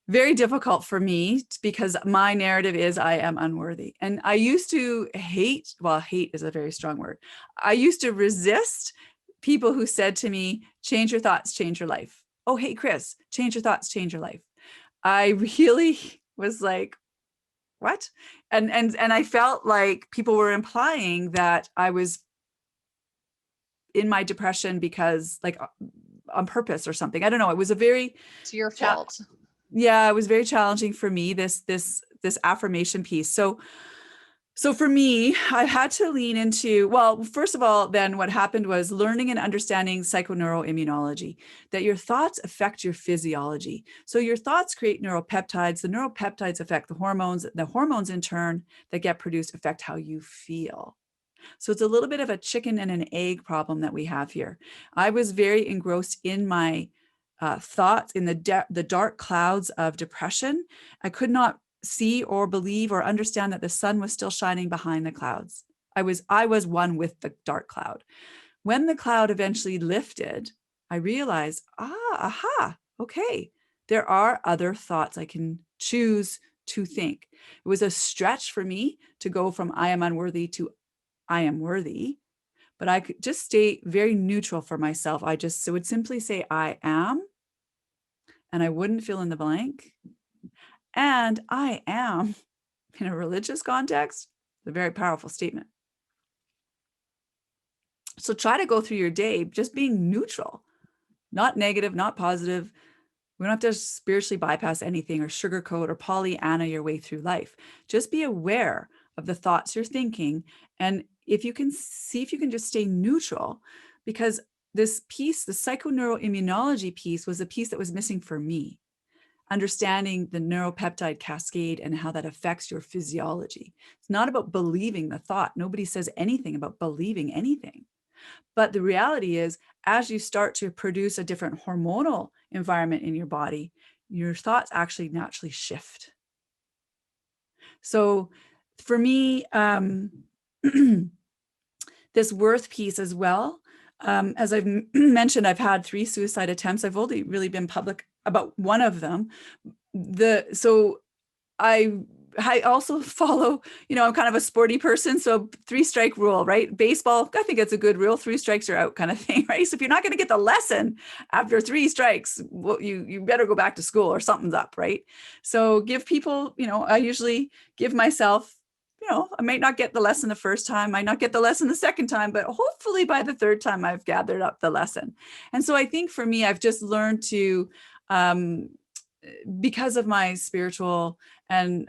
very difficult for me because my narrative is I am unworthy. And I used to hate, well, hate is a very strong word. I used to resist people who said to me, change your thoughts, change your life. Oh, hey, Chris, change your thoughts, change your life. I really was like, what? And I felt like people were implying that I was in my depression because like on purpose or something. I don't know. It was a very It's your cha- fault. yeah, it was very challenging for me, this affirmation piece. So for me, I had to lean into, well, first of all, then what happened was learning and understanding psychoneuroimmunology, that your thoughts affect your physiology. So your thoughts create neuropeptides. The neuropeptides affect the hormones in turn that get produced affect how you feel. So it's a little bit of a chicken and an egg problem that we have here. I was very engrossed in my thoughts, in the dark clouds of depression. I could not see or believe or understand that the sun was still shining behind the clouds. I was one with the dark cloud. When the cloud eventually lifted, I realized, aha, okay, there are other thoughts I can choose to think. It was a stretch for me to go from I am unworthy to I am worthy, but I could just stay very neutral for myself. I would simply say I am, and I wouldn't fill in the blank. And I am in a religious context, a very powerful statement. So try to go through your day just being neutral, not negative, not positive. We don't have to spiritually bypass anything or sugarcoat or Pollyanna your way through life. Just be aware of the thoughts you're thinking. And if you can just stay neutral, because this piece, the psychoneuroimmunology piece, was a piece that was missing for me. Understanding the neuropeptide cascade and how that affects your physiology. It's not about believing the thought. Nobody says anything about believing anything. But the reality is, as you start to produce a different hormonal environment in your body, your thoughts actually naturally shift. So for me, this worth piece as well, as I've mentioned, I've had 3 suicide attempts. I've only really been public about one of them. So I I also follow, I'm kind of a sporty person. So 3-strike rule, right? Baseball, I think it's a good rule. 3 strikes are out kind of thing, right? So if you're not going to get the lesson after 3 strikes, well, you better go back to school or something's up, right? So give people, I usually give myself, I might not get the lesson the first time, might not get the lesson the second time, but hopefully by the third time I've gathered up the lesson. And so I think for me, I've just learned to, um, because of my spiritual and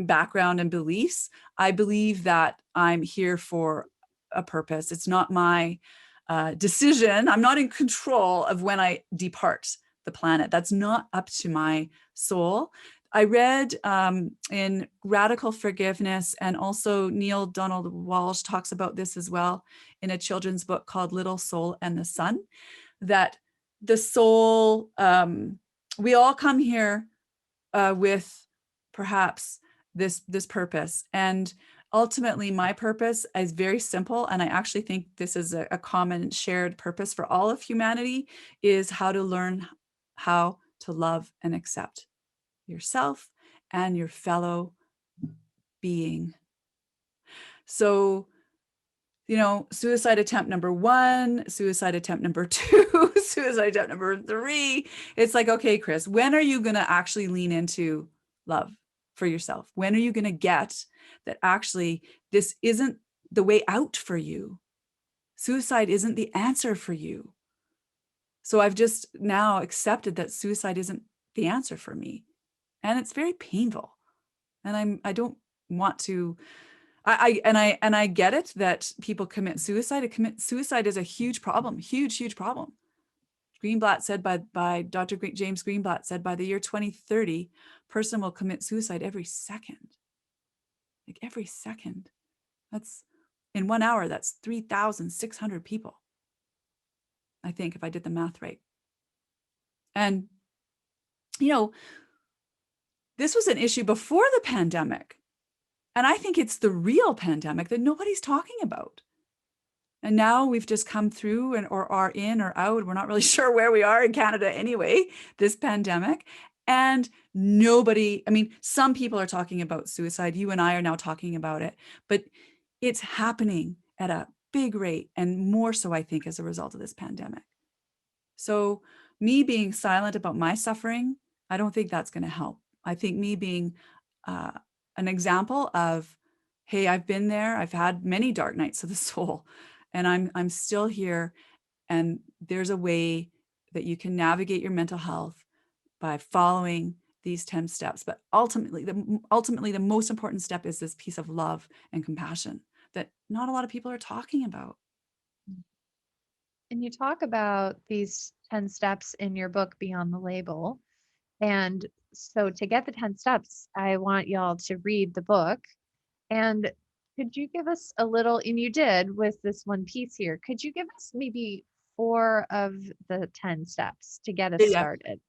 background and beliefs, I believe that I'm here for a purpose. It's not my decision. I'm not in control of when I depart the planet. That's not up to my soul. I read in Radical Forgiveness, and also Neil Donald Walsh talks about this as well in a children's book called Little Soul and the Sun, that the soul, we all come here with perhaps this purpose. And ultimately, my purpose is very simple, and I actually think this is a common shared purpose for all of humanity, is how to learn how to love and accept yourself and your fellow being. So, suicide attempt number 1, suicide attempt number 2, suicide attempt number 3. It's like, okay, Chris, when are you going to actually lean into love for yourself? When are you going to get that actually this isn't the way out for you? Suicide isn't the answer for you. So I've just now accepted that suicide isn't the answer for me. And it's very painful. And I don't want to. I get it that people commit suicide. Commit suicide is a huge problem, huge problem. Greenblatt said by Dr. James Greenblatt said by the year 2030, person will commit suicide every second. Like every second. That's in 1 hour, that's 3,600 people. I think if I did the math right. And, you know, this was an issue before the pandemic. And I think it's the real pandemic that nobody's talking about. And now we've just come through or are in or out. We're not really sure where we are in Canada anyway, this pandemic. And nobody, I mean, some people are talking about suicide. You and I are now talking about it, but it's happening at a big rate, and more so, I think, as a result of this pandemic. So me being silent about my suffering, I don't think that's going to help. I think me being an example of, hey, I've been there. I've had many dark nights of the soul, and I'm still here. And there's a way that you can navigate your mental health by following these 10 steps. But ultimately, the most important step is this piece of love and compassion that not a lot of people are talking about. And you talk about these 10 steps in your book, Beyond the Label. And so to get the 10 steps, I want y'all to read the book. And could you give us a little, and you did with this one piece here, could you give us maybe 4 of the 10 steps to get us Yeah. started?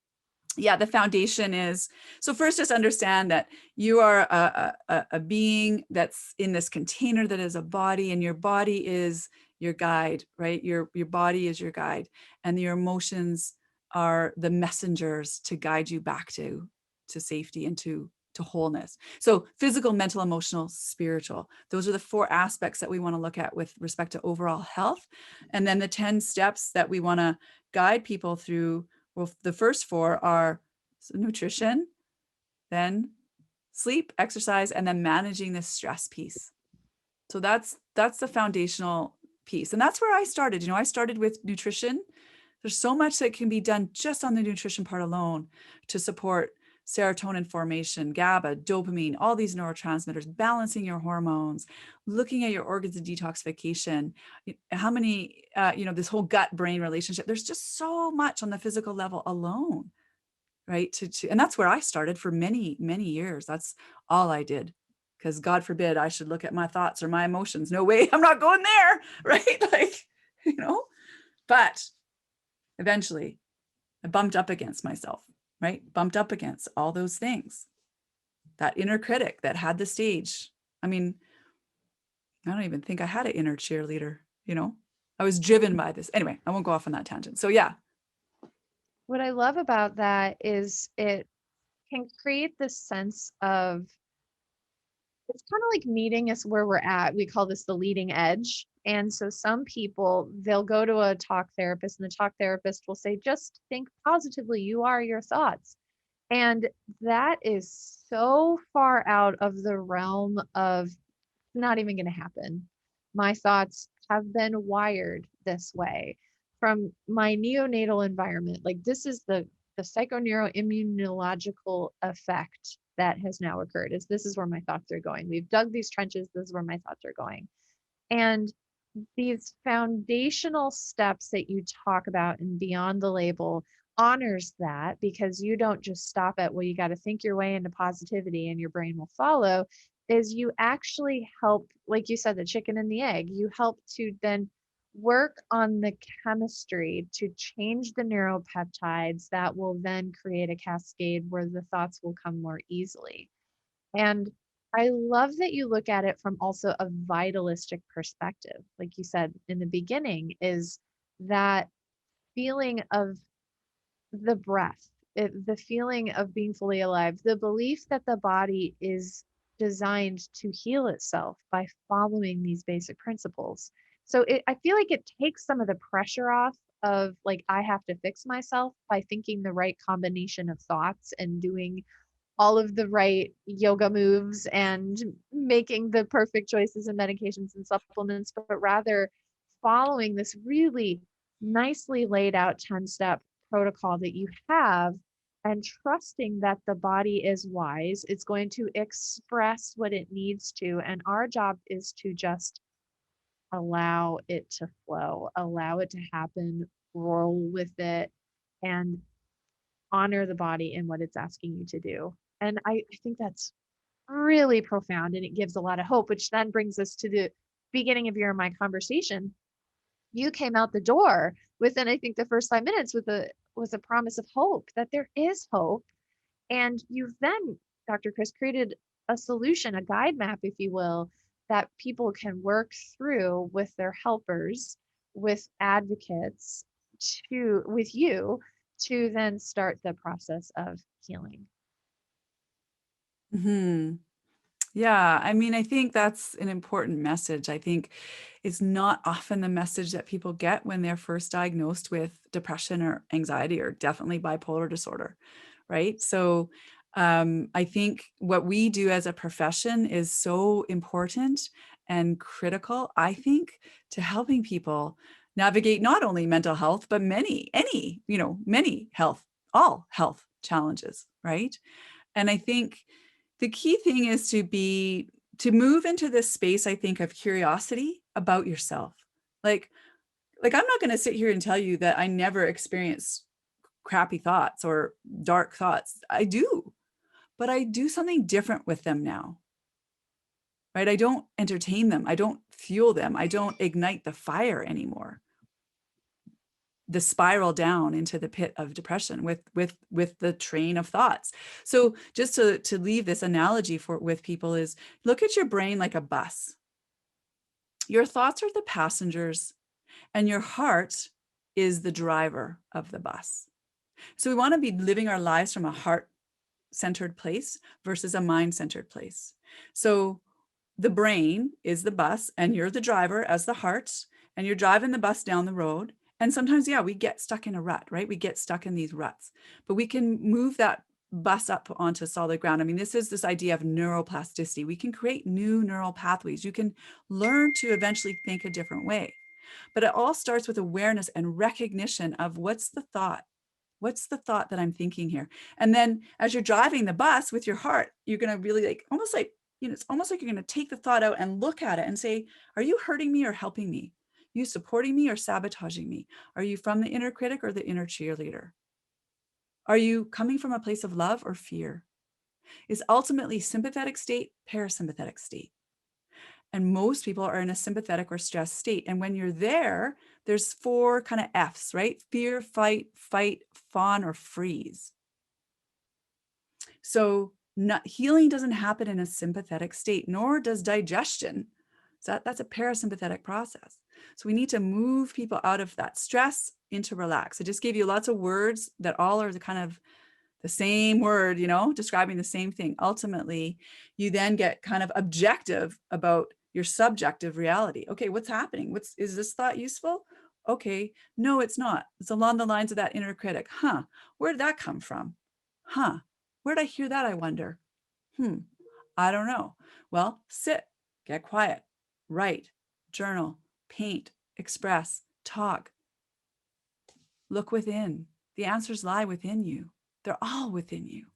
Yeah, the foundation is, so first just understand that you are a being that's in this container that is a body, and your body is your guide, right? Your body is your guide, and your emotions are the messengers to guide you back to safety and to wholeness. So physical, mental, emotional, spiritual. Those are the 4 aspects that we want to look at with respect to overall health. And then the 10 steps that we want to guide people through. Well, the first 4 are nutrition, then sleep, exercise, and then managing the stress piece. So that's the foundational piece. And that's where I started. You know, I started with nutrition. There's so much that can be done just on the nutrition part alone to support serotonin formation, GABA, dopamine, all these neurotransmitters, balancing your hormones, looking at your organs of detoxification, how many, this whole gut-brain relationship. There's just so much on the physical level alone, right? And that's where I started for many, many years. That's all I did. Because God forbid I should look at my thoughts or my emotions. No way, I'm not going there, right? Like, but eventually I bumped up against myself, right? Bumped up against all those things. That inner critic that had the stage. I mean, I don't even think I had an inner cheerleader, I was driven by this. Anyway, I won't go off on that tangent. So yeah. What I love about that is it can create this sense of, it's kind of like meeting us where we're at. We call this the leading edge. And so some people, they'll go to a talk therapist, and the talk therapist will say, just think positively. You are your thoughts. And that is so far out of the realm of not even going to happen. My thoughts have been wired this way from my neonatal environment. Like, this is the psychoneuroimmunological effect that has now occurred. Is this is where my thoughts are going. We've dug these trenches. This is where my thoughts are going. And these foundational steps that you talk about in Beyond the Label honors that, because you don't just stop at, well, you got to think your way into positivity and your brain will follow. Is you actually help, like you said, the chicken and the egg, you help to then work on the chemistry to change the neuropeptides that will then create a cascade where the thoughts will come more easily. And I love that you look at it from also a vitalistic perspective. Like you said in the beginning, is that feeling of the breath, the feeling of being fully alive, the belief that the body is designed to heal itself by following these basic principles. So I feel like it takes some of the pressure off of, like, I have to fix myself by thinking the right combination of thoughts and doing all of the right yoga moves and making the perfect choices and medications and supplements, but rather following this really nicely laid out 10-step protocol that you have, and trusting that the body is wise. It's going to express what it needs to. And our job is to just allow it to flow, allow it to happen, roll with it, and honor the body in what it's asking you to do. And I think that's really profound, and it gives a lot of hope, which then brings us to the beginning of your and my conversation. You came out the door within, I think, the first 5 minutes with a promise of hope, that there is hope. And you've then, Dr. Chris, created a solution, a guide map, if you will, that people can work through with their helpers, with advocates, with you, to then start the process of healing. Hmm. Yeah, I mean, I think that's an important message. I think it's not often the message that people get when they're first diagnosed with depression or anxiety, or definitely bipolar disorder, right? So I think what we do as a profession is so important and critical, I think, to helping people navigate not only mental health, but many health, all health challenges, right? And I think the key thing is to move into this space, I think, of curiosity about yourself. Like, I'm not going to sit here and tell you that I never experience crappy thoughts or dark thoughts. I do, but I do something different with them now, right? I don't entertain them. I don't fuel them. I don't ignite the fire anymore. The spiral down into the pit of depression with the train of thoughts. So just to leave this analogy with people is, look at your brain like a bus. Your thoughts are the passengers and your heart is the driver of the bus. So we want to be living our lives from a heart centered place versus a mind centered place. So the brain is the bus and you're the driver as the heart, and you're driving the bus down the road. And sometimes, yeah, we get stuck in a rut, right? We get stuck in these ruts, but we can move that bus up onto solid ground. I mean, this is this idea of neuroplasticity. We can create new neural pathways. You can learn to eventually think a different way. But it all starts with awareness and recognition of what's the thought? What's the thought that I'm thinking here? And then as you're driving the bus with your heart, you're going to really almost like, it's almost like you're going to take the thought out and look at it and say, are you hurting me or helping me? Are you supporting me or sabotaging me? Are you from the inner critic or the inner cheerleader? Are you coming from a place of love or fear? Is ultimately sympathetic state, parasympathetic state. And most people are in a sympathetic or stressed state. And when you're there, there's 4 kind of F's, right? Fear, fight, fawn, or freeze. So healing doesn't happen in a sympathetic state, nor does digestion. So that's a parasympathetic process. So we need to move people out of that stress into relax. I just gave you lots of words that all are the kind of the same word, describing the same thing. Ultimately, you then get kind of objective about your subjective reality. Okay, what's happening? Is this thought useful? Okay, no, it's not. It's along the lines of that inner critic. Where did that come from? Where did I hear that, I wonder? I don't know. Well, sit, get quiet, write, journal, paint, express, talk. Look within. The answers lie within you. They're all within you.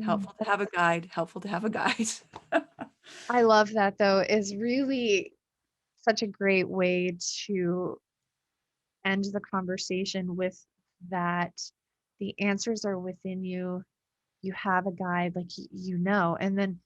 Helpful to have a guide, helpful to have a guide. I love that, though, is really such a great way to end the conversation with that. The answers are within you. You have a guide, like and then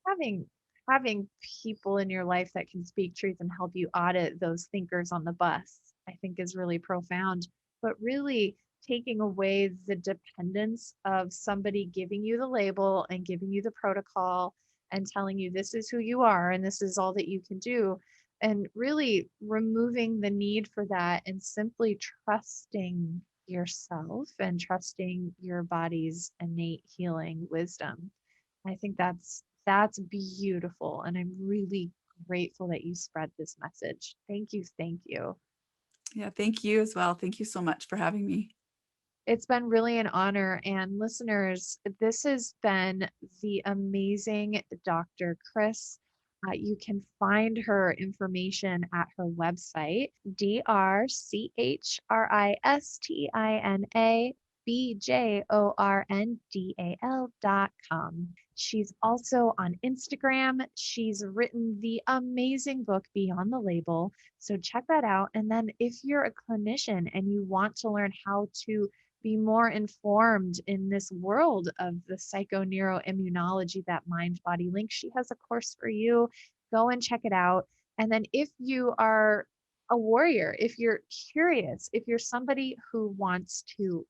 having having people in your life that can speak truth and help you audit those thinkers on the bus, I think, is really profound. But really taking away the dependence of somebody giving you the label and giving you the protocol and telling you this is who you are and this is all that you can do, and really removing the need for that and simply trusting yourself and trusting your body's innate healing wisdom. I think that's beautiful, and I'm really grateful that you spread this message. Thank you, thank you. Yeah, thank you as well. Thank you so much for having me. It's been really an honor. And listeners, this has been the amazing Dr. Chris. You can find her information at her website, drchristina bjorndal.com. She's also on Instagram. She's written the amazing book Beyond the Label. So check that out. And then if you're a clinician and you want to learn how to be more informed in this world of the psychoneuroimmunology, that mind body link, she has a course for you. Go and check it out. And then if you are a warrior, if you're curious, if you're somebody who wants to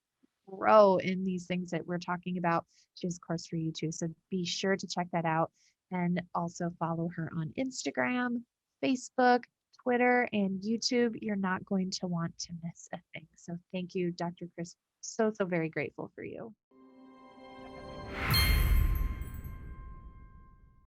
grow in these things that we're talking about, she has a course for you too. So be sure to check that out and also follow her on Instagram, Facebook, Twitter, and YouTube. You're not going to want to miss a thing. So thank you, Dr. Chris. So very grateful for you.